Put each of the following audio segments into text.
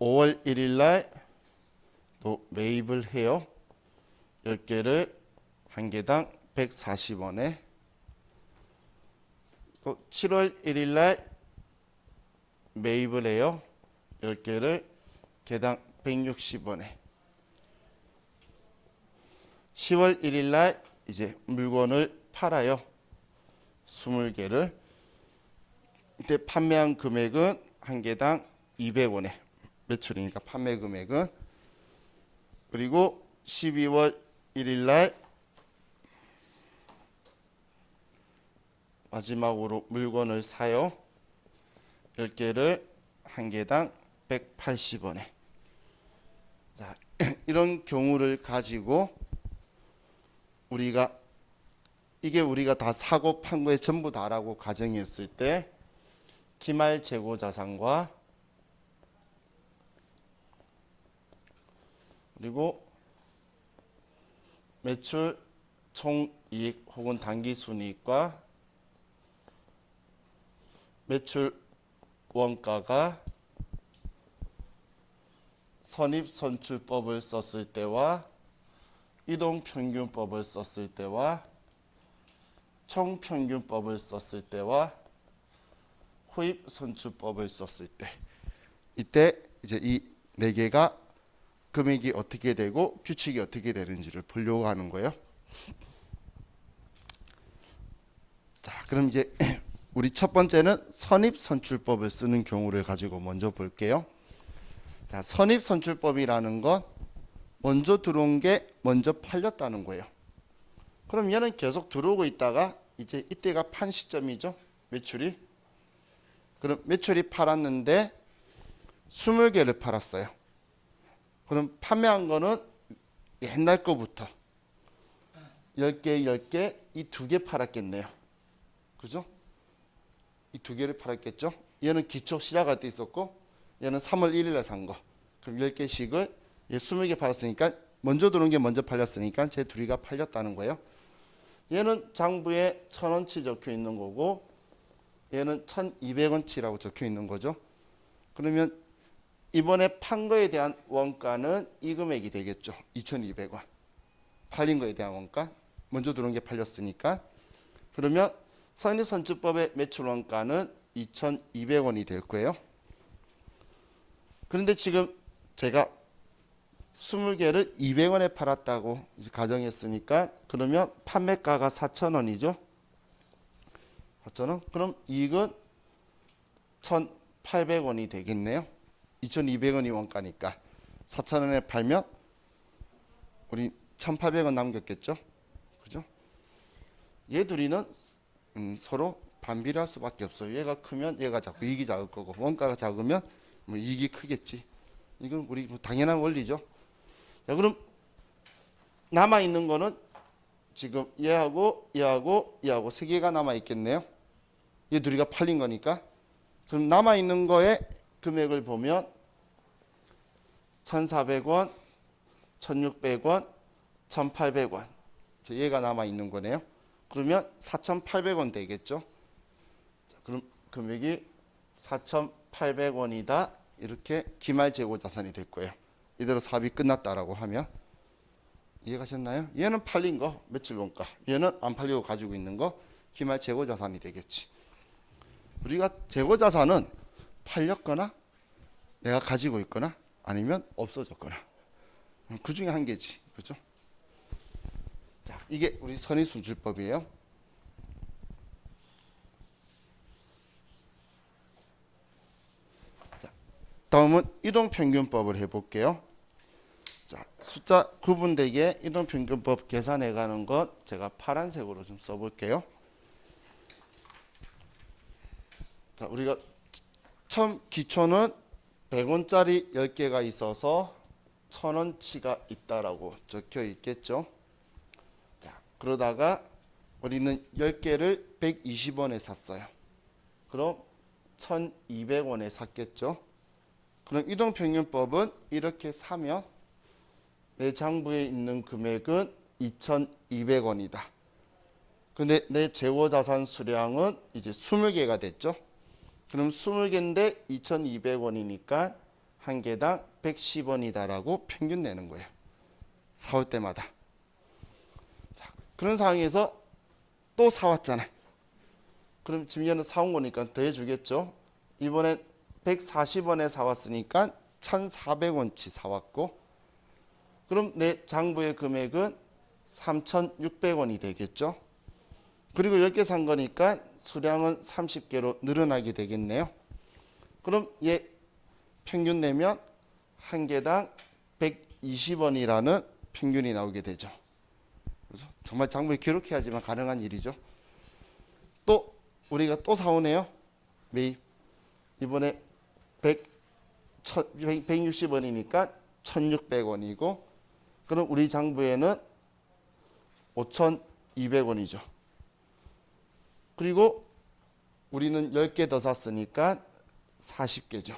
5월 1일 날 또 매입을 해요. 10개를 한 개당 140원에. 또 7월 1일 날 매입을 해요. 10개를 개당 160원에. 10월 1일 날 이제 물건을 팔아요. 20개를. 이때 판매한 금액은 한 개당 200원에. 매출이니까 판매 금액은. 그리고 12월 1일 날 마지막으로 물건을 사요. 10개를 한 개당 180원에. 자, 이런 경우를 가지고 이게 우리가 다 사고 판 거에 전부 다라고 가정했을 때 기말 재고 자산과 그리고 매출 총이익 혹은 당기순이익과 매출 원가가 선입선출법을 썼을 때와 이동평균법을 썼을 때와 총평균법을 썼을 때와 후입선출법을 썼을 때 이때 이제 이 네 개가 금액이 어떻게 되고 규칙이 어떻게 되는지를 보려고 하는 거예요. 자, 그럼 이제 우리 첫 번째는 선입선출법을 쓰는 경우를 가지고 먼저 볼게요. 자, 선입선출법이라는 건 먼저 들어온 게 먼저 팔렸다는 거예요. 그럼 얘는 계속 들어오고 있다가 이제 이때가 판 시점이죠. 매출이. 그럼 매출이 팔았는데 20개를 팔았어요. 그럼 판매한 거는 옛날 거부터 10개, 10개, 이 2개 팔았겠네요. 그죠? 이 2개를 팔았겠죠? 얘는 기초 시작할 때 있었고 얘는 3월 1일에 산 거. 그럼 10개씩을 20개 팔았으니까 먼저 들어온 게 먼저 팔렸으니까 제 둘이가 팔렸다는 거예요. 얘는 장부에 1,000원치 적혀 있는 거고 얘는 1,200원치라고 적혀 있는 거죠. 그러면 이번에 판 거에 대한 원가는 이 금액이 되겠죠. 2,200원. 팔린 거에 대한 원가. 먼저 들어온 게 팔렸으니까. 그러면 선입선출법의 매출 원가는 2,200원이 될 거예요. 그런데 지금 제가 20개를 200원에 팔았다고 가정했으니까 그러면 판매가가 4,000원이죠. 4,000원. 그럼 이익은 1,800원이 되겠네요. 2,200원이 원가니까 4,000원에 팔면 우리 1,800원 남겼겠죠. 그죠? 얘 둘이는 서로 반비례할 수밖에 없어요. 얘가 크면 얘가 작고 이익이 작을 거고 원가가 작으면 뭐 이익이 크겠지. 이건 우리 뭐 당연한 원리죠. 자, 그럼 남아 있는 거는 지금 얘하고 얘하고 얘하고 세 개가 남아 있겠네요. 얘 둘이가 팔린 거니까. 그럼 남아 있는 거에 금액을 보면 1,400원, 1,600원, 1,800원. 얘가 남아 있는 거네요. 그러면 4,800원 되겠죠. 자, 그럼 금액이 4,800원이다. 이렇게 기말 재고 자산이 될 거예요. 이대로 사업이 끝났다라고 하면 이해가셨나요? 얘는 팔린 거 매출 원가, 얘는 안 팔리고 가지고 있는 거 기말 재고 자산이 되겠지. 우리가 재고 자산은 팔렸거나 내가 가지고 있거나 아니면 없어졌거나 그 중에 한 개지. 그죠? 자, 이게 우리 선입선출법이에요. 자, 다음은 이동평균법을 해볼게요. 자, 숫자 구분되게 이동평균법 계산해 가는 것 제가 파란색으로 좀 써볼게요. 자, 우리가 처음 기초는 100원짜리 10개가 있어서 1,000원치가 있다라고 적혀 있겠죠. 자, 그러다가 우리는 10개를 120원에 샀어요. 그럼 1,200원에 샀겠죠. 그럼 이동평균법은 이렇게 사면 내 장부에 있는 금액은 2,200원이다. 근데 내 재고자산 수량은 이제 20개가 됐죠. 그럼 20개인데 2,200원이니까 한 개당 110원이다라고 평균 내는 거예요. 사올 때마다. 자, 그런 상황에서 또 사왔잖아요. 그럼 지금 얘는 사온 거니까 더해주겠죠. 이번엔 140원에 사왔으니까 1,400원치 사왔고, 그럼 내 장부의 금액은 3,600원이 되겠죠. 그리고 10개 산 거니까 수량은 30개로 늘어나게 되겠네요. 그럼 얘 평균 내면 한 개당 120원이라는 평균이 나오게 되죠. 그래서 정말 장부에 기록해야지만 가능한 일이죠. 또 우리가 또 사오네요. 매입. 이번에 160원이니까 1,600원이고, 그럼 우리 장부에는 5,200원이죠. 그리고 우리는 10개 더 샀으니까 40개죠.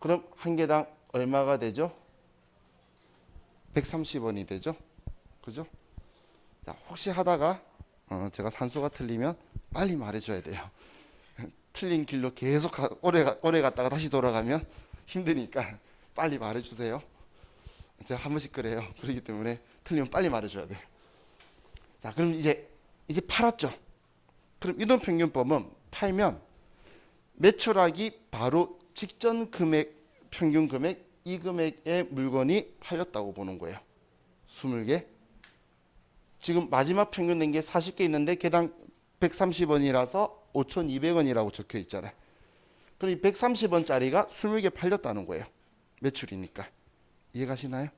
그럼 한 개당 얼마가 되죠? 130원이 되죠. 그죠? 자, 혹시 하다가 제가 산수가 틀리면 빨리 말해줘야 돼요. 틀린 길로 계속 오래 갔다가 다시 돌아가면 힘드니까 빨리 말해주세요. 제가 한 번씩 그래요. 그렇기 때문에 틀리면 빨리 말해줘야 돼요. 자, 그럼 이제 팔았죠. 그럼 이동평균법은 팔면 매출하기 바로 직전 금액, 평균 금액, 이 금액의 물건이 팔렸다고 보는 거예요. 20개. 지금 마지막 평균 낸 게 40개 있는데 개당 130원이라서 5,200원이라고 적혀 있잖아요. 그럼 이 130원짜리가 20개 팔렸다는 거예요. 매출이니까. 이해가시나요?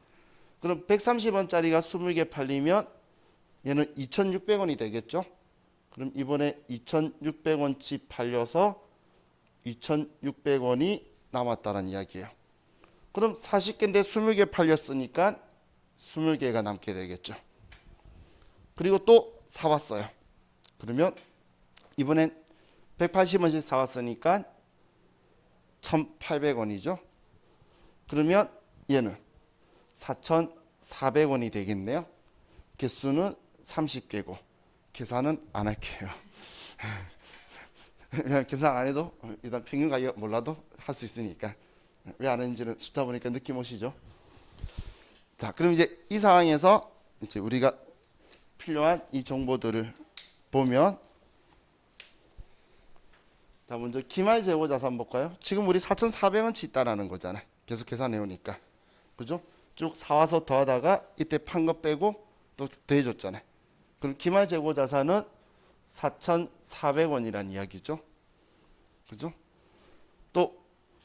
그럼 130원짜리가 20개 팔리면 얘는 2,600원이 되겠죠? 그럼 이번에 2,600원치 팔려서 2,600원이 남았다는 이야기예요. 그럼 40개인데 20개 팔렸으니까 20개가 남게 되겠죠. 그리고 또 사왔어요. 그러면 이번엔 180원씩 사왔으니까 1,800원이죠. 그러면 얘는 4,400원이 되겠네요. 개수는 30개고 계산은 안 할게요. 그냥 계산 안 해도 일단 평균 가격 몰라도 할 수 있으니까. 왜 안 했는지는 숫자 보니까 느낌 오시죠? 자, 그럼 이제 이 상황에서 이제 우리가 필요한 이 정보들을 보면, 자, 먼저 기말 재고 자산 볼까요? 지금 우리 4,400원치 있다라는 거잖아요. 계속 계산해 오니까. 그죠? 쭉 사와서 더하다가 이때 판 거 빼고 또 더해줬잖아요. 그럼 기말 재고 자산은 4,400원이란 이야기죠. 그죠? 또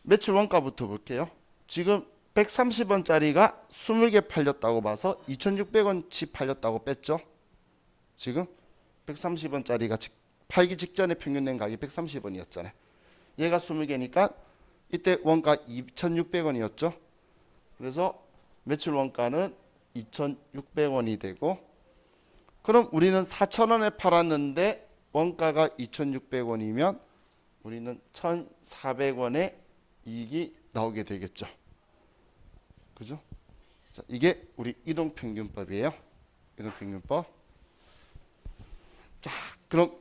매출 원가부터 볼게요. 지금 130원짜리가 20개 팔렸다고 봐서 2,600원치 팔렸다고 뺐죠. 지금 130원짜리가 팔기 직전에 평균 낸 가격이 130원이었잖아요. 얘가 20개니까 이때 원가 2,600원이었죠. 그래서 매출 원가는 2,600원이 되고, 그럼 우리는 4,000원에 팔았는데 원가가 2,600원이면 우리는 1,400원의 이익이 나오게 되겠죠. 그죠? 자, 이게 우리 이동평균법이에요. 이동평균법. 자, 그럼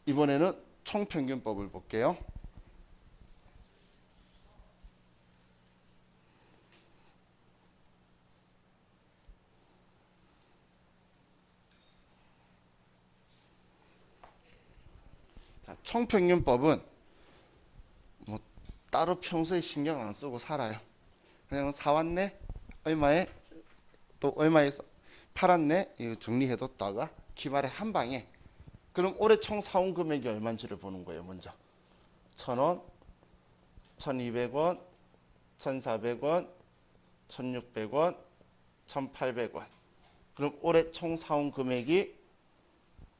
이번에는 총평균법을 볼게요. 자, 총평균법은 뭐 따로 평소에 신경 안 쓰고 살아요. 그냥 사왔네, 얼마에, 또 얼마에 팔았네, 이거 정리해뒀다가 기말에 한 방에. 그럼 올해 총 사온 금액이 얼마인지를 보는 거예요. 먼저 1,000원, 1,200원, 1,400원, 1,600원, 1,800원. 그럼 올해 총 사온 금액이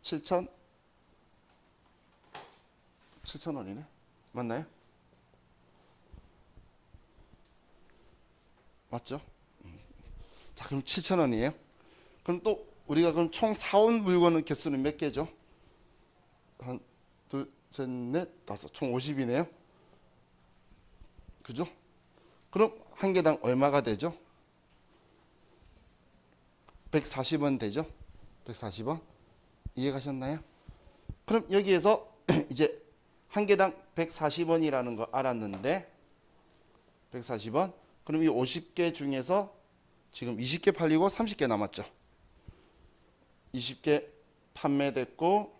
7,000원이네. 맞나요? 맞죠? 자, 그럼 7,000원이에요. 그럼 또 우리가 그럼 총 사온 물건의 개수는 몇 개죠? 한, 둘, 셋, 넷, 다섯, 총 50이네요. 그죠? 그럼 한 개당 얼마가 되죠? 140원 되죠? 140원. 이해가셨나요? 그럼 여기에서 이제 한 개당 140원이라는 거 알았는데, 140원. 그럼 이 50개 중에서 지금 20개 팔리고 30개 남았죠. 20개 판매됐고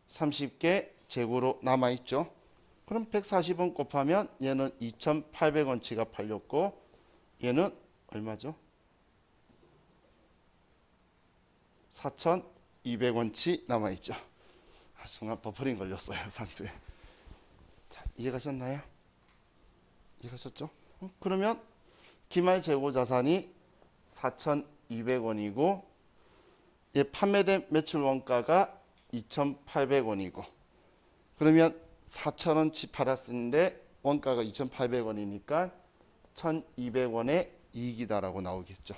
30개 재고로 남아있죠. 그럼 140원 곱하면 얘는 2,800원치가 팔렸고 얘는 얼마죠? 4,200원치 남아있죠. 순간 버퍼링 걸렸어요. 산수에. 자, 이해가셨나요? 이해가셨죠? 그러면 기말 재고 자산이 4,200원이고 얘 판매된 매출 원가가 2,800원이고 그러면 4,000원치 팔았는데 원가가 2,800원이니까 1,200원의 이익이다라고 나오겠죠.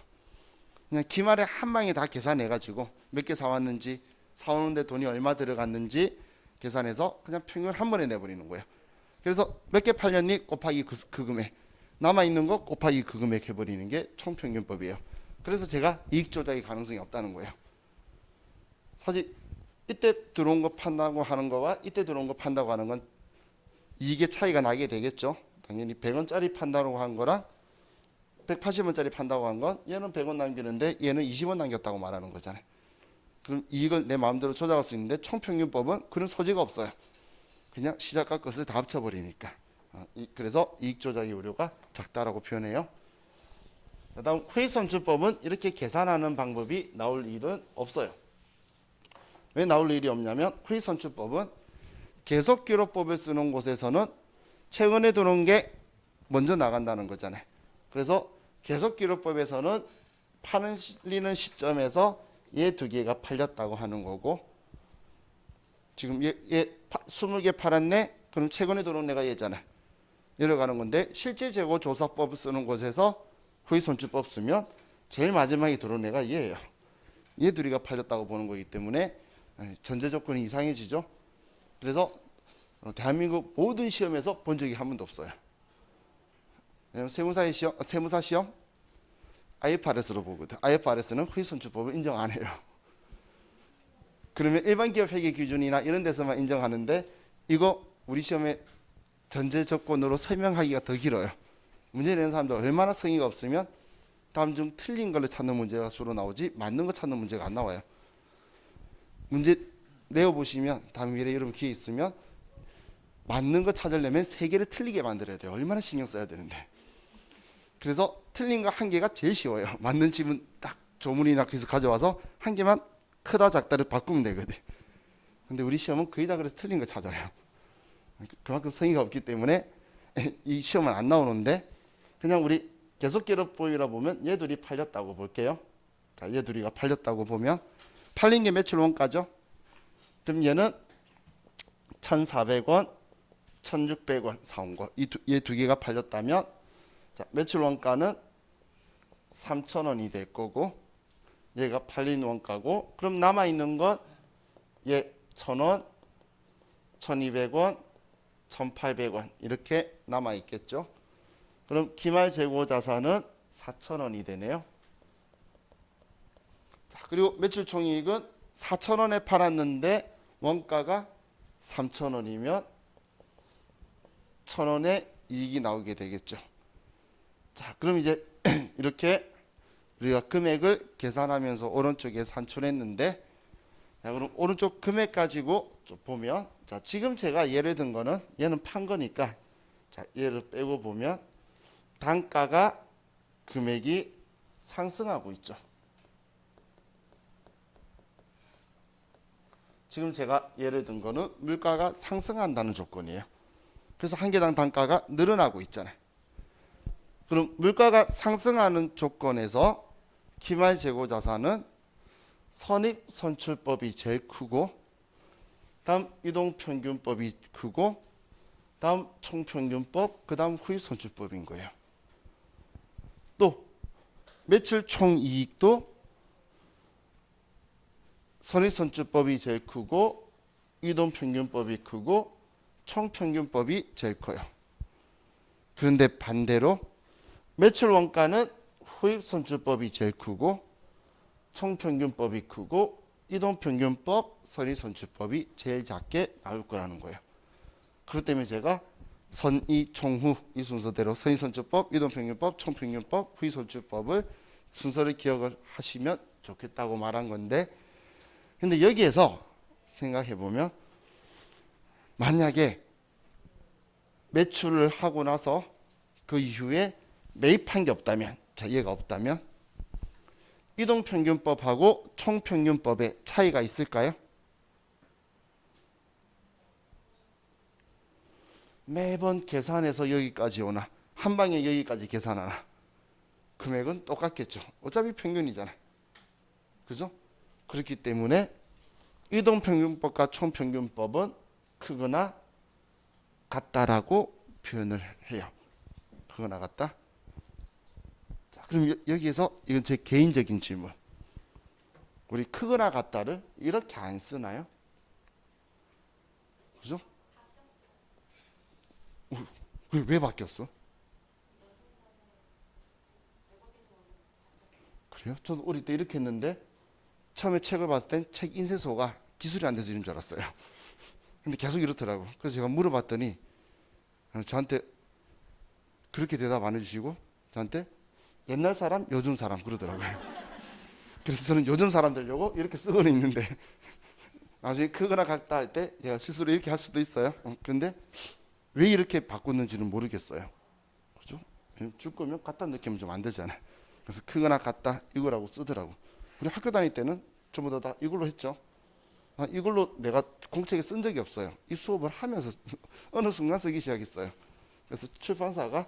그냥 기말에 한 방에 다 계산해 가지고 몇 개 사왔는지 사오는데 돈이 얼마 들어갔는지 계산해서 그냥 평균 한 번에 내버리는 거예요. 그래서 몇 개 팔렸니 곱하기 그 금액, 남아있는 거 곱하기 그 금액 해버리는 게 총평균법이에요. 그래서 제가 이익 조작의 가능성이 없다는 거예요. 사실 이때 들어온 거 판다고 하는 거와 이때 들어온 거 판다고 하는 건 이익의 차이가 나게 되겠죠. 당연히 100원짜리 판다고 한 거랑 180원짜리 판다고 한 건 얘는 100원 남기는데 얘는 20원 남겼다고 말하는 거잖아요. 그럼 이익을 내 마음대로 조작할 수 있는데 총평균법은 그런 소지가 없어요. 그냥 시작과 끝을 다 합쳐버리니까. 그래서 이익 조작의 우려가 작다라고 표현해요. 다음 회의선출법은 이렇게 계산하는 방법이 나올 일은 없어요. 왜 나올 일이 없냐면 회의선출법은 계속기록법을 쓰는 곳에서는 최근에 들어온 게 먼저 나간다는 거잖아요. 그래서 계속기록법에서는 팔리는 시점에서 얘 두 개가 팔렸다고 하는 거고 지금 얘 20개 팔았네? 그럼 최근에 들어온 애가 얘잖아요. 내려가는 건데 실제 재고 조사법을 쓰는 곳에서 회의손출법 쓰면 제일 마지막에 들어온 애가 얘예요. 얘 둘이가 팔렸다고 보는 거기 때문에 전제 조건이 이상해지죠. 그래서 대한민국 모든 시험에서 본 적이 한 번도 없어요. 세무사 시험 IFRS로 보거든. IFRS는 회의손출법을 인정 안 해요. 그러면 일반 기업 회계 기준이나 이런 데서만 인정하는데 이거 우리 시험에 전제 조건으로 설명하기가 더 길어요. 문제 내는 사람들 얼마나 성의가 없으면 다음 중 틀린 걸로 찾는 문제가 주로 나오지 맞는 거 찾는 문제가 안 나와요. 문제 내어보시면 다음 미래 여러분 기회 있으면 맞는 거 찾으려면 3개를 틀리게 만들어야 돼요. 얼마나 신경 써야 되는데. 그래서 틀린 거 한 개가 제일 쉬워요. 맞는 지문 딱 조문이나 그래서 가져와서 한 개만 크다 작다를 바꾸면 되거든. 근데 우리 시험은 거의 다 그래서 틀린 거 찾아요. 그만큼 성의가 없기 때문에 이 시험은 안 나오는데 그냥 우리 계속기록법이라 보면 얘 둘이 팔렸다고 볼게요. 자, 얘 둘이가 팔렸다고 보면 팔린 게 매출 원가죠. 그럼 얘는 1,400원, 1,600원 사온 거. 얘 두 개가 팔렸다면 자, 매출 원가는 3,000원이 될 거고 얘가 팔린 원가고 그럼 남아있는 건 얘 1,000원, 1,200원, 1,800원 이렇게 남아있겠죠. 그럼 기말 재고 자산은 4,000원이 되네요. 자, 그리고 매출 총이익은 4,000원에 팔았는데 원가가 3,000원이면 1,000원의 이익이 나오게 되겠죠. 자, 그럼 이제 이렇게 우리가 금액을 계산하면서 오른쪽에 산출했는데 자, 그럼 오른쪽 금액 가지고 좀 보면 자, 지금 제가 예를 든 거는 얘는 판 거니까 자, 얘를 빼고 보면 단가가 금액이 상승하고 있죠. 지금 제가 예를 든 거는 물가가 상승한다는 조건이에요. 그래서 한 개당 단가가 늘어나고 있잖아요. 그럼 물가가 상승하는 조건에서 기말 재고 자산은 선입선출법이 제일 크고 다음 이동평균법이 크고 다음 총평균법 그 다음 후입선출법인 거예요. 또 매출 총이익도 선입선출법이 제일 크고 이동평균법이 크고 총평균법이 제일 커요. 그런데 반대로 매출 원가는 후입선출법이 제일 크고 총평균법이 크고 이동평균법, 선입선출법이 제일 작게 나올 거라는 거예요. 그것 때문에 제가 선의, 총후 이 순서대로 선의선출법, 이동평균법, 총평균법, 후의선출법을 순서를 기억을 하시면 좋겠다고 말한 건데, 근데 여기에서 생각해 보면 만약에 매출을 하고 나서 그 이후에 매입한 게 없다면, 자 얘가 없다면 이동평균법하고 총평균법의 차이가 있을까요? 매번 계산해서 여기까지 오나 한 방에 여기까지 계산하나 금액은 똑같겠죠. 어차피 평균이잖아. 그죠? 그렇기 때문에 이동평균법과 총평균법은 크거나 같다라고 표현을 해요. 크거나 같다. 자, 그럼 여기에서 이건 제 개인적인 질문. 우리 크거나 같다를 이렇게 안 쓰나요? 그죠? 그게 왜 바뀌었어? 그래요? 저도 어릴 때 이렇게 했는데 처음에 책을 봤을 땐 책 인쇄소가 기술이 안 돼서 이런 줄 알았어요. 근데 계속 이렇더라고. 그래서 제가 물어봤더니 저한테 그렇게 대답 안 해주시고 저한테 옛날 사람, 요즘 사람 그러더라고요. 그래서 저는 요즘 사람 되려고 이렇게 쓰고는 있는데 나중에 크거나 같다 할 때 제가 스스로 이렇게 할 수도 있어요. 근데 왜 이렇게 바꿨는지는 모르겠어요. 그죠? 줄 거면 같다 느끼면 좀 안 되잖아요. 그래서 크거나 같다 이거라고 쓰더라고. 우리 학교 다닐 때는 전부 다 이걸로 했죠. 이걸로 내가 공책에 쓴 적이 없어요. 이 수업을 하면서 어느 순간 쓰기 시작했어요. 그래서 출판사가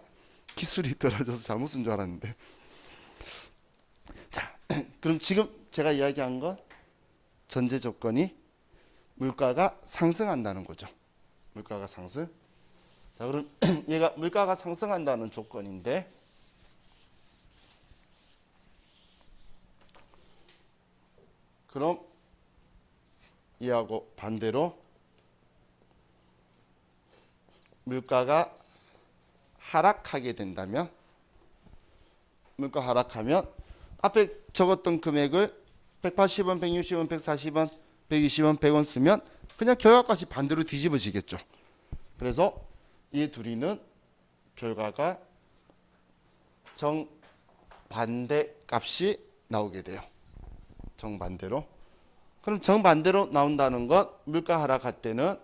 기술이 떨어져서 잘못 쓴 줄 알았는데. 자, 그럼 지금 제가 이야기한 건 전제 조건이 물가가 상승한다는 거죠. 물가가 상승. 자, 그럼 얘가 물가가 상승한다는 조건인데 그럼 이하고 반대로 물가가 하락하게 된다면 물가 하락하면 앞에 적었던 금액을 180원, 160원, 140원, 120원, 100원 쓰면 그냥 결과값이 반대로 뒤집어지겠죠. 그래서 이 둘이는 결과가 정반대 값이 나오게 돼요. 정반대로. 그럼 정반대로 나온다는 건 물가 하락할 때는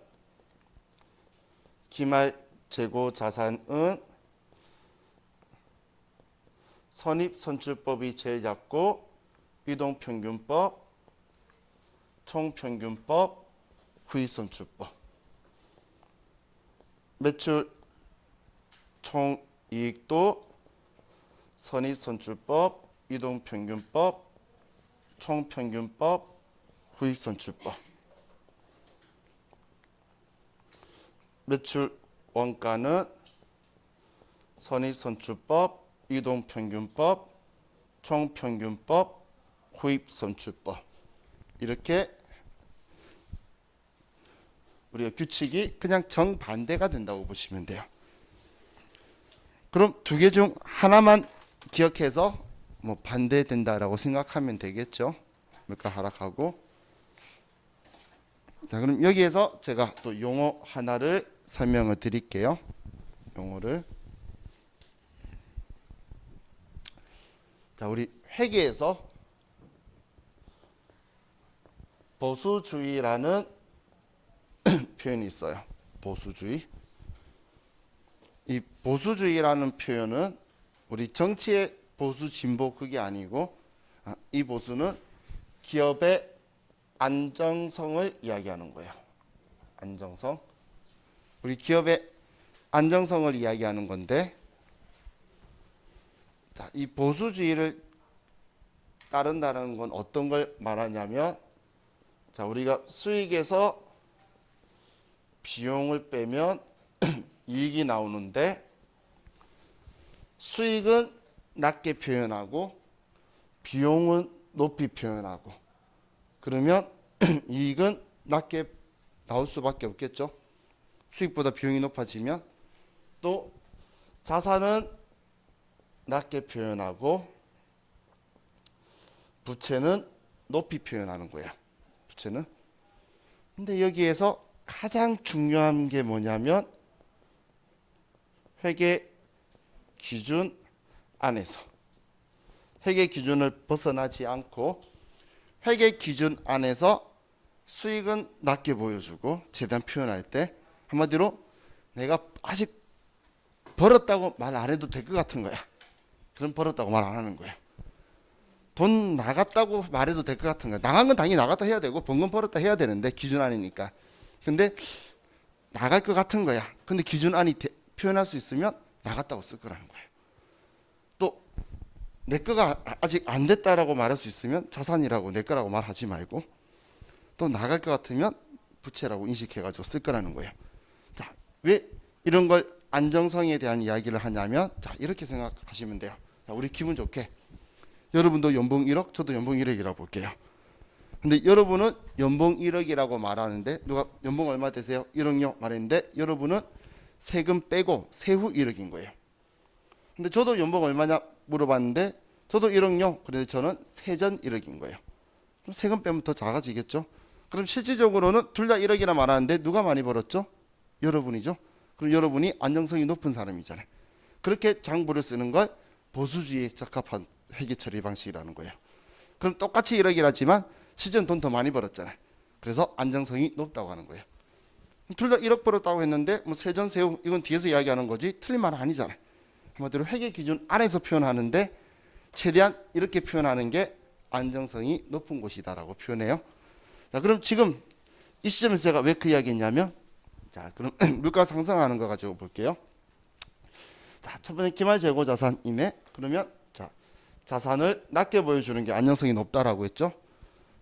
기말 재고 자산은 선입선출법이 제일 작고 이동평균법, 총평균법, 후입선출법. 매출 총이익도 선입선출법, 이동평균법, 총평균법, 후입선출법. 매출 원가는 선입선출법, 이동평균법, 총평균법, 후입선출법. 이렇게 우리가 규칙이 그냥 정반대가 된다고 보시면 돼요. 그럼 두 개 중 하나만 기억해서 뭐 반대된다라고 생각하면 되겠죠. 물가 하락하고. 자, 그럼 여기에서 제가 또 용어 하나를 설명을 드릴게요. 용어를. 자, 우리 회계에서 보수주의라는 표현이 있어요. 보수주의. 이 보수주의라는 표현은 우리 정치의 보수 진보 그게 아니고 이 보수는 기업의 안정성을 이야기하는 거예요. 안정성. 우리 기업의 안정성을 이야기하는 건데 자, 이 보수주의를 따른다는 건 어떤 걸 말하냐면 자, 우리가 수익에서 비용을 빼면 이익이 나오는데 수익은 낮게 표현하고 비용은 높이 표현하고 그러면 이익은 낮게 나올 수밖에 없겠죠. 수익보다 비용이 높아지면 또 자산은 낮게 표현하고 부채는 높이 표현하는 거야. 부채는. 근데 여기에서 가장 중요한 게 뭐냐면 회계 기준 안에서 회계 기준을 벗어나지 않고 회계 기준 안에서 수익은 낮게 보여주고 최대한 표현할 때 한마디로 내가 아직 벌었다고 말 안 해도 될 것 같은 거야. 그럼 벌었다고 말 안 하는 거야. 돈 나갔다고 말해도 될 것 같은 거야. 나간 건 당연히 나갔다 해야 되고 번 건 벌었다 해야 되는데 기준 안이니까. 근데 나갈 것 같은 거야. 근데 기준 안이 표현할 수 있으면 나갔다고 쓸 거라는 거예요. 또 내 거가 아직 안 됐다라고 말할 수 있으면 자산이라고 내 거라고 말하지 말고 또 나갈 것 같으면 부채라고 인식해가지고 쓸 거라는 거예요. 자, 왜 이런 걸 안정성에 대한 이야기를 하냐면 자 이렇게 생각하시면 돼요. 자, 우리 기분 좋게 여러분도 연봉 1억 저도 연봉 1억이라고 볼게요. 근데 여러분은 연봉 1억이라고 말하는데 누가 연봉 얼마 되세요? 1억요 말했는데 여러분은 세금 빼고 세후 1억인 거예요. 근데 저도 연봉 얼마냐 물어봤는데 저도 1억요. 그런데 저는 세전 1억인 거예요. 그럼 세금 빼면 더 작아지겠죠? 그럼 실질적으로는 둘 다 1억이나 말하는데 누가 많이 벌었죠? 여러분이죠. 그럼 여러분이 안정성이 높은 사람이잖아요. 그렇게 장부를 쓰는 걸 보수주의에 적합한 회계 처리 방식이라는 거예요. 그럼 똑같이 1억이라지만 실제는 돈 더 많이 벌었잖아요. 그래서 안정성이 높다고 하는 거예요. 둘 다 1억 벌었다고 했는데 뭐 세전 세후 이건 뒤에서 이야기하는 거지 틀린 말은 아니잖아요. 한마디로 회계 기준 안에서 표현하는데 최대한 이렇게 표현하는 게 안정성이 높은 곳이다라고 표현해요. 자, 그럼 지금 이 시점에서 제가 왜 그 이야기했냐면 자, 그럼 물가 상승하는 거 가지고 볼게요. 자, 첫 번째 기말 재고 자산이네. 그러면 자, 자산을 낮게 보여주는 게 안정성이 높다라고 했죠.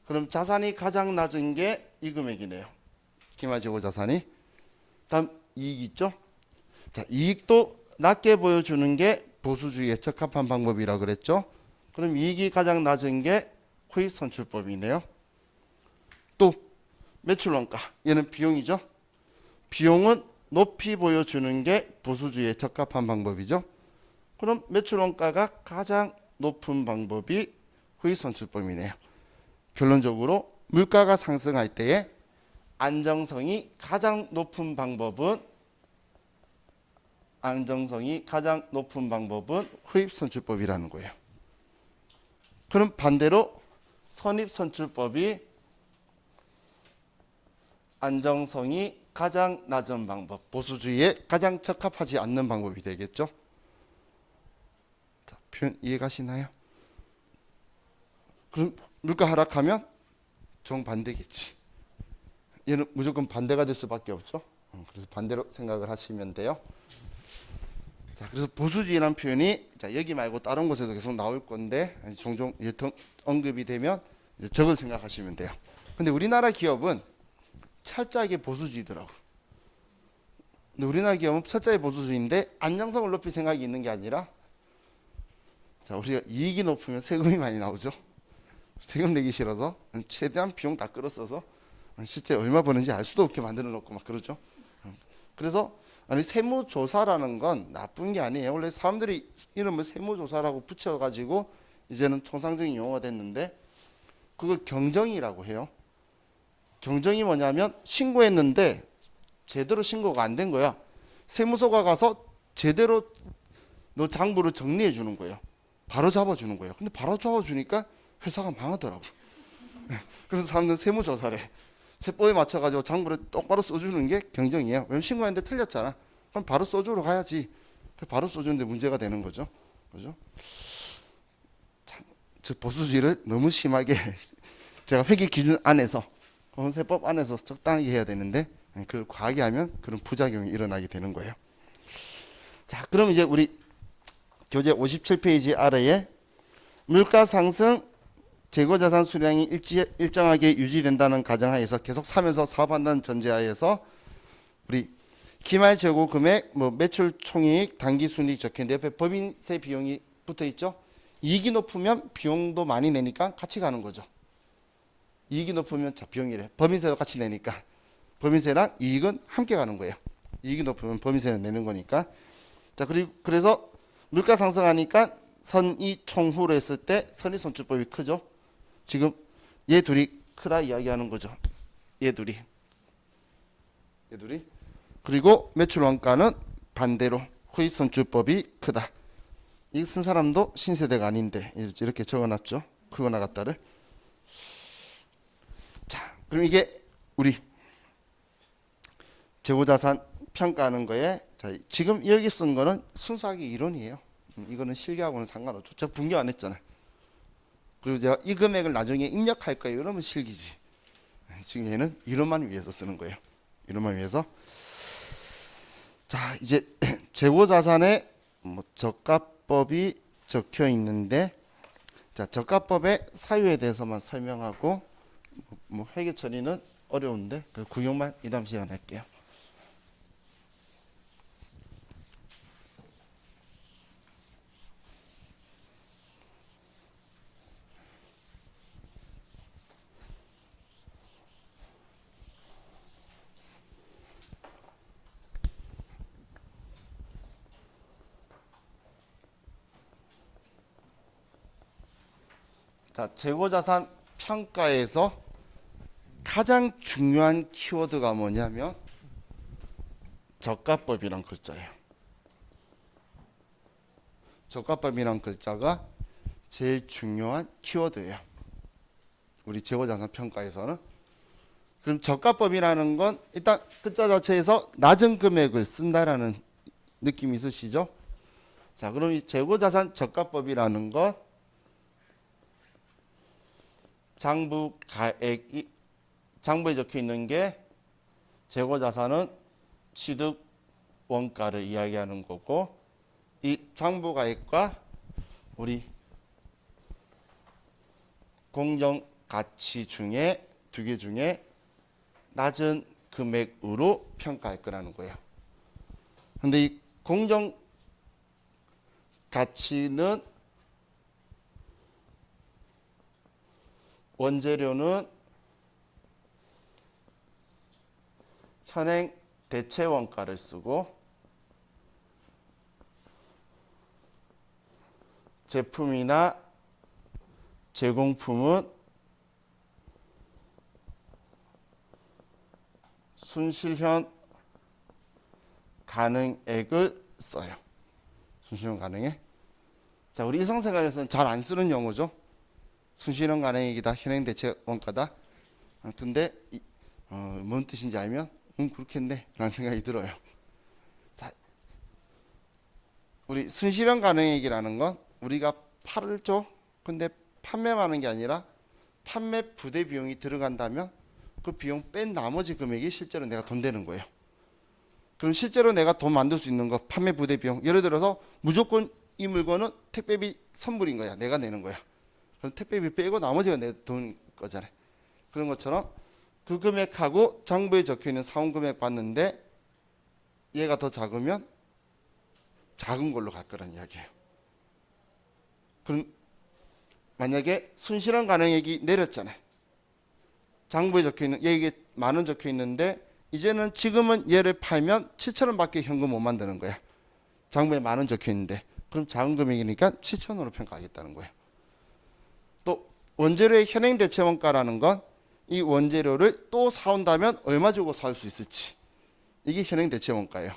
그럼 자산이 가장 낮은 게 이 금액이네요. 기말 재고 자산이. 다음 이익 있죠. 자, 이익도 낮게 보여주는 게 보수주의에 적합한 방법이라 그랬죠. 그럼 이익이 가장 낮은 게 후입 선출법이네요. 또 매출 원가 얘는 비용이죠. 비용은 높이 보여주는 게 보수주의에 적합한 방법이죠. 그럼 매출 원가가 가장 높은 방법이 후입 선출법이네요. 결론적으로 물가가 상승할 때에 안정성이 가장 높은 방법은 후입 선출법이라는 거예요. 그럼 반대로 선입 선출법이 안정성이 가장 낮은 방법, 보수주의에 가장 적합하지 않는 방법이 되겠죠. 자, 표현 이해가시나요? 그럼 물가 하락하면 정반대겠지. 얘는 무조건 반대가 될 수밖에 없죠. 그래서 반대로 생각을 하시면 돼요. 자, 그래서 보수주의라는 표현이 자, 여기 말고 다른 곳에도 계속 나올 건데 종종 이제 언급이 되면 이제 저걸 생각하시면 돼요. 근데 우리나라 기업은 철저하게 보수주의더라고. 근데 우리나라 기업은 철저하게 보수주의인데 안정성을 높일 생각이 있는 게 아니라 자, 우리가 이익이 높으면 세금이 많이 나오죠. 세금 내기 싫어서 최대한 비용 다 끌어써서 실제 얼마 버는지 알 수도 없게 만들어 놓고 막 그러죠. 그래서 아니 세무조사라는 건 나쁜 게 아니에요. 원래 사람들이 이름을 세무조사라고 붙여가지고 이제는 통상적인 용어가 됐는데 그걸 경정이라고 해요. 경정이 뭐냐면 신고했는데 제대로 신고가 안 된 거야. 세무서가 가서 제대로 너 장부를 정리해 주는 거예요. 바로 잡아주는 거예요. 근데 바로 잡아주니까 회사가 망하더라고. 그래서 사람들은 세무조사래. 세법에 맞춰가지고 장부를 똑바로 써주는 게 경정이에요. 왜냐면 신고했는데 틀렸잖아. 그럼 바로 써주러 가야지. 바로 써주는데 문제가 되는 거죠. 그죠? 참, 저 보수주의를 너무 심하게 제가 회계 기준 안에서 세법 안에서 적당히 해야 되는데 그걸 과하게 하면 그런 부작용이 일어나게 되는 거예요. 자, 그럼 이제 우리 교재 57페이지 아래에 물가 상승 재고자산 수량이 일정하게 유지된다는 가정하에서 계속 사면서 사업한다는 전제하에서 우리 기말 재고 금액, 뭐 매출 총이익, 당기 순이익 적혀있는데 옆에 법인세 비용이 붙어 있죠. 이익이 높으면 비용도 많이 내니까 같이 가는 거죠. 이익이 높으면 자 비용이래. 법인세도 같이 내니까 법인세랑 이익은 함께 가는 거예요. 이익이 높으면 법인세는 내는 거니까. 자, 그리고 그래서 물가 상승하니까 선의 총후로 했을 때 선의 선출법이 크죠. 지금 얘 둘이 크다 이야기하는 거죠. 얘 둘이. 그리고 매출 원가는 반대로 후입 선출법이 크다. 이 쓴 사람도 신세대가 아닌데 이렇게 적어놨죠. 크거나 같다를. 자, 그럼 이게 우리 재고자산 평가하는 거에 자, 지금 여기 쓴 거는 순수하게 이론이에요. 이거는 실기하고는 상관없죠. 제가 분교 안 했잖아요. 그리고 제가 이 금액을 나중에 입력할 거예요. 이러면 실기지. 지금 얘는 이론만 위해서 쓰는 거예요. 이론만 위해서. 자, 이제 재고자산에 뭐 저가법이 적혀 있는데, 자, 저가법의 사유에 대해서만 설명하고 뭐 회계 처리는 어려운데 그 구경만 이 다음 시간 할게요. 자, 재고자산 평가에서 가장 중요한 키워드가 뭐냐면 저가법이란 글자예요. 저가법이란 글자가 제일 중요한 키워드예요. 우리 재고자산 평가에서는. 그럼 저가법이라는 건 일단 글자 자체에서 낮은 금액을 쓴다라는 느낌이 있으시죠? 자, 그럼 이 재고자산 저가법이라는 건 장부가액이 장부에 적혀 있는 게 재고자산은 취득 원가를 이야기하는 거고, 이 장부가액과 우리 공정가치 중에 두 개 중에 낮은 금액으로 평가할 거라는 거예요. 근데 이 공정가치는 원재료는 현행 대체 원가를 쓰고 제품이나 제공품은 순실현 가능액을 써요. 순실현 가능액. 자, 우리 일상생활에서는 잘 안 쓰는 용어죠. 순실현 가능액이다, 현행 대체 원가다. 근데 뭔 뜻인지 알면 그렇겠네 라는 생각이 들어요. 자, 우리 순실현 가능액이라는 건 우리가 팔죠. 근데 판매하는 게 아니라 판매 부대 비용이 들어간다면 그 비용 뺀 나머지 금액이 실제로 내가 돈 되는 거예요. 그럼 실제로 내가 돈 만들 수 있는 거 판매 부대 비용, 예를 들어서 무조건 이 물건은 택배비 선물인 거야. 내가 내는 거야. 그럼 택배비 빼고 나머지가 내 돈 거잖아요. 그런 것처럼 그 금액하고 장부에 적혀 있는 사원 금액 봤는데 얘가 더 작으면 작은 걸로 갈 거란 이야기예요. 그럼 만약에 순실현 가능액이 내렸잖아요. 장부에 적혀 있는 얘에게 10,000원 적혀 있는데 이제는 지금은 얘를 팔면 7,000원밖에 현금 못 만드는 거야. 장부에 10,000원 적혀 있는데 그럼 작은 금액이니까 7,000원으로 평가하겠다는 거예요. 또 원재료의 현행 대체 원가라는 건 이 원재료를 또 사온다면 얼마 주고 살 수 있을지, 이게 현행 대체 원가예요.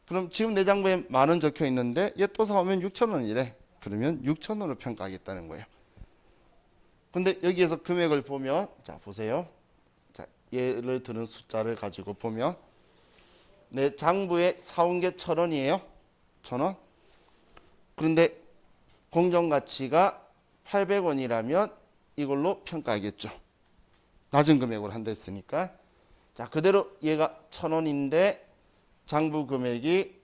그럼 지금 내 장부에 10,000원 적혀 있는데 얘 또 사오면 6,000원이래. 그러면 6,000원으로 평가하겠다는 거예요. 근데 여기에서 금액을 보면, 자 보세요. 자, 예를 드는 숫자를 가지고 보면 내 장부에 사온 게 1,000원이에요. 1,000원. 그런데 공정가치가 800원이라면 이걸로 평가하겠죠. 낮은 금액으로 한다 했으니까. 자, 그대로 얘가 1,000원인데 장부 금액이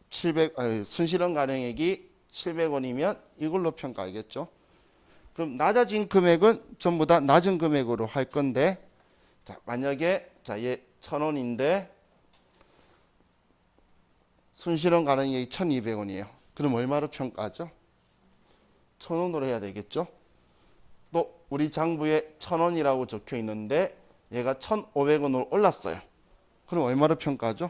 순실현 가능액이 700원이면 이걸로 평가하겠죠. 그럼 낮아진 금액은 전부 다 낮은 금액으로 할 건데, 자, 만약에 자, 얘 1,000원인데 순실현 가능액이 1,200원이에요. 그럼 얼마로 평가하죠? 1,000원으로 해야 되겠죠. 또 우리 장부에 1,000원이라고 적혀 있는데 얘가 1,500원으로 올랐어요. 그럼 얼마로 평가하죠?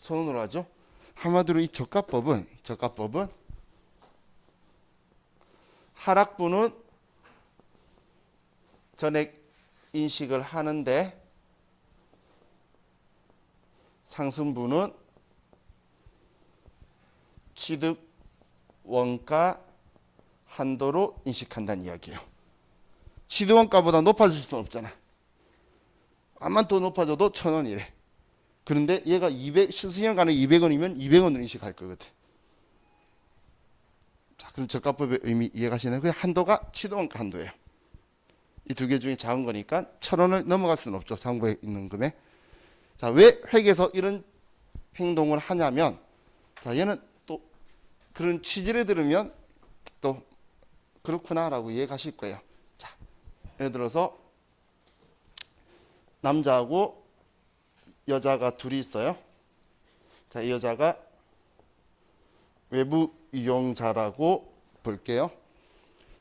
1,000원으로 하죠. 한마디로 이 저가법은 하락분은 전액 인식을 하는데 상승분은 취득 원가 한도로 인식한다는 이야기예요. 취득 원가보다 높아질 수는 없잖아. 암만 더 높아져도 1,000원이래. 그런데 얘가 실수년간에 200원이면 200원으로 인식할 거거든. 자, 그럼 저가법의 의미 이해가시나요? 그 한도가 취득 원가 한도예요. 이 두 개 중에 작은 거니까 1,000원을 넘어갈 수는 없죠. 장부에 있는 금액. 자, 왜 회계에서 이런 행동을 하냐면, 자, 얘는 또 그런 취지를 들으면 또 그렇구나라고 이해가실 거예요. 자, 예를 들어서 남자하고 여자가 둘이 있어요. 자, 이 여자가 외부 이용자라고 볼게요.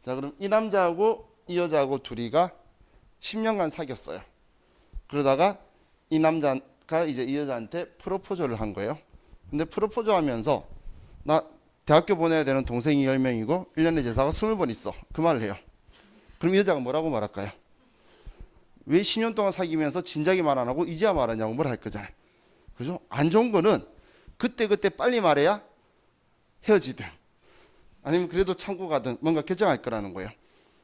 자, 그럼 이 남자하고 이 여자하고 둘이가 10년간 사귀었어요. 그러다가 이 남자가 이제 이 여자한테 프로포즈를 한 거예요. 근데 프로포즈 하면서 나 대학교 보내야 되는 동생이 10명이고 1년에 제사가 20번 있어. 그 말을 해요. 그럼 이 여자가 뭐라고 말할까요? 왜 10년 동안 사귀면서 진작에 말 안 하고 이제야 말하냐고 뭘 할 거잖아요. 그죠? 안 좋은 거는 그때 빨리 말해야 헤어지든 아니면 그래도 참고 가든 뭔가 결정할 거라는 거예요.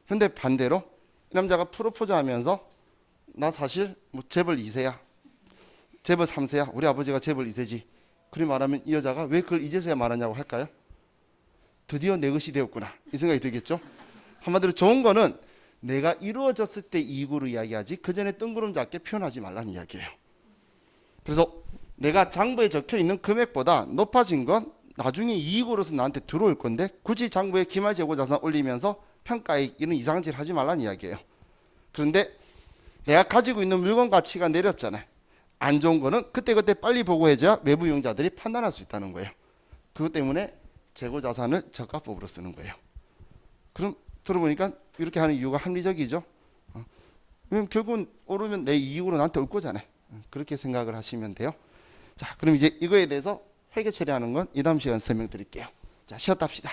근데 반대로 이 남자가 프로포즈 하면서 나 사실 뭐 재벌 2세야. 재벌 3세야. 우리 아버지가 재벌 2세지. 그리 말하면 이 여자가 왜 그걸 이제서야 말하냐고 할까요? 드디어 내 것이 되었구나. 이 생각이 들겠죠? 한마디로 좋은 거는 내가 이루어졌을 때 이익으로 이야기하지 그 전에 뜬구름 잡게 표현하지 말라는 이야기예요. 그래서 내가 장부에 적혀 있는 금액보다 높아진 건 나중에 이익으로서 나한테 들어올 건데 굳이 장부에 기말 재고 자산 올리면서 평가에 이런 이상한 짓 하지 말라는 이야기예요. 그런데 내가 가지고 있는 물건 가치가 내렸잖아요. 안 좋은 거는 그때그때 빨리 보고해줘야 외부 이용자들이 판단할 수 있다는 거예요. 그것 때문에 재고 자산을 저가법으로 쓰는 거예요. 그럼 들어보니까 이렇게 하는 이유가 합리적이죠. 왜냐면 결국은 오르면 내 이익으로 나한테 올 거잖아요. 그렇게 생각을 하시면 돼요. 자, 그럼 이제 이거에 대해서 회계 처리하는 건 이 다음 시간 설명드릴게요. 자, 쉬었다 합시다.